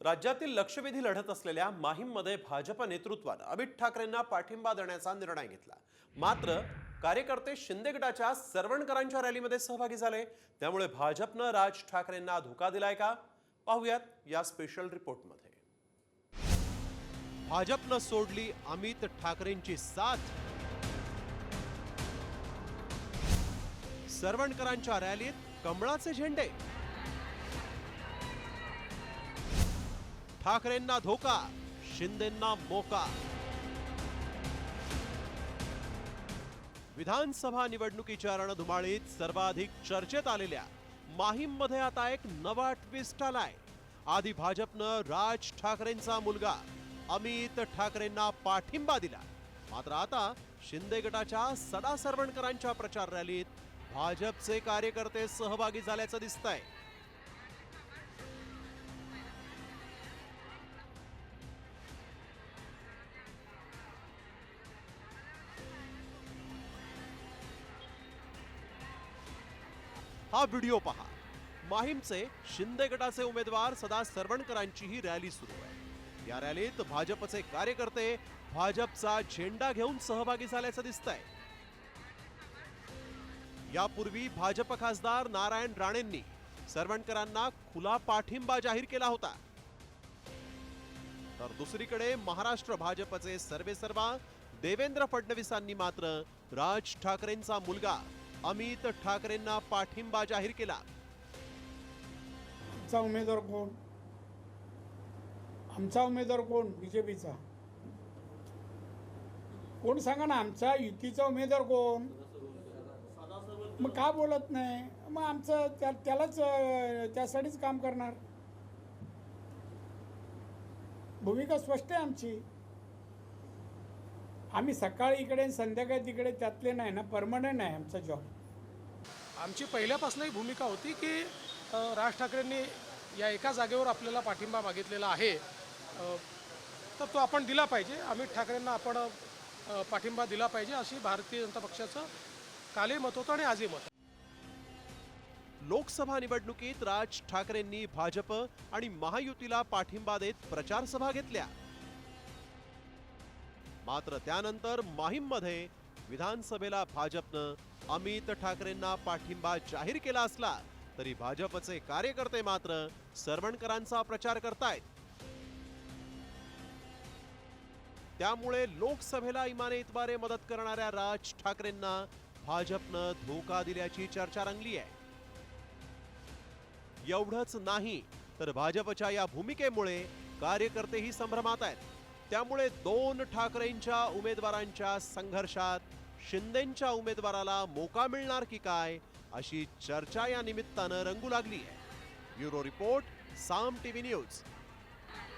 राज्यातील लक्षवेधी लढत असलेल्या माहीममध्ये भाजप नेतृत्वानं अमित ठाकरेंना पाठिंबा देण्याचा निर्णय घेतला। मात्र कार्यकर्ते शिंदे गटाच्या सरवणकरांच्या रॅलीमध्ये सहभागी झाले, त्यामुळे भाजपनं राज ठाकरेंना धोका दिलाय का, पाहूयात या स्पेशल रिपोर्टमध्ये। भाजपनं सोडली अमित ठाकरेंची साथ। सरवणकरांच्या रॅलीत कमळाचे झेंडे। ठाकरेंना धोका, शिंदेंना मोका। विधानसभा निवडणुकीच्या रणधुमाळीत सर्वाधिक चर्चेत आलेल्या माहीममध्ये आता एक नवा ट्विस्ट आलाय। आधी भाजपनं राज ठाकरेंचा मुलगा अमित ठाकरेंना पाठिंबा दिला, मात्र आता शिंदे गटाच्या सडा सरवणकरांच्या प्रचार रॅलीत भाजपचे कार्यकर्ते सहभागी झाल्याचं दिसतंय। हा व्हिडिओ पहा। माहीमचे शिंदे गटाचे उमेदवार सदा सरवणकरांची ही रॅली सुरू आहे। या रॅलीत भाजपचे कार्यकर्ते भाजपचा झेंडा घेऊन सहभागी झाल्याचं दिसतंय। यापूर्वी भाजप खासदार नारायण राणेंनी सरवणकरांना खुला पाठिंबा जाहीर केला होता, तर दुसरीकडे महाराष्ट्र भाजपचे सर्वेसर्वा देवेंद्र फडणवीसांनी मात्र राज ठाकरेंचा मुलगा अमित ठाकरेंना पाठिंबा जाहीर केला। आमचा उमेदवार कोण? आमचा उमेदवार कोण? बीजेपीचा कोण? सांगा ना, आमचा युतीचा उमेदवार कोण? मग का बोलत नाही? मग आमचं त्यालाच त्यासाठीच काम करणार। भूमिका स्पष्ट आहे आमची। आम्ही सकाळी इकडे संध्याकाळी तिकडे, त्यातले नाही ना, परमनंट आहे आमचा जॉब। आमची पहिल्यापासूनही भूमिका होती की राज ठाकरेंनी या एका जागेवर आपल्याला पाठिंबा मागितलेला आहे, तर तो आपण दिला पाहिजे। अमित ठाकरेंना आपण पाठिंबा दिला पाहिजे, अशी भारतीय जनता पक्षाचं कालही मत होतं आणि आजही मत। लोकसभा निवडणुकीत राज ठाकरेंनी भाजप आणि महायुतीला पाठिंबा देत प्रचार सभा घेतल्या, मात्र त्यानंतर माहीममध्ये विधानसभेला भाजपनं अमित ठाकरेंना पाठिंबा जाहीर केला असला तरी भाजपचे कार्यकर्ते मात्र सरवणकरांचा प्रचार करतायत। त्यामुळे लोकसभेला इमाने इतबारे मदत करणाऱ्या राज ठाकरेंना भाजपनं धोका दिल्याची चर्चा रंगली आहे। एवढंच नाही तर भाजपच्या या भूमिकेमुळे कार्यकर्तेही संभ्रमात आहेत। त्यामुळे दोन ठाकरेंच्या उमेदवारांच्या संघर्षात शिंदेंच्या उमेदवाराला मोका मिळणार की काय, अशी चर्चा या निमित्तानं रंगू लागली आहे। ब्युरो रिपोर्ट, साम टीव्ही न्यूज।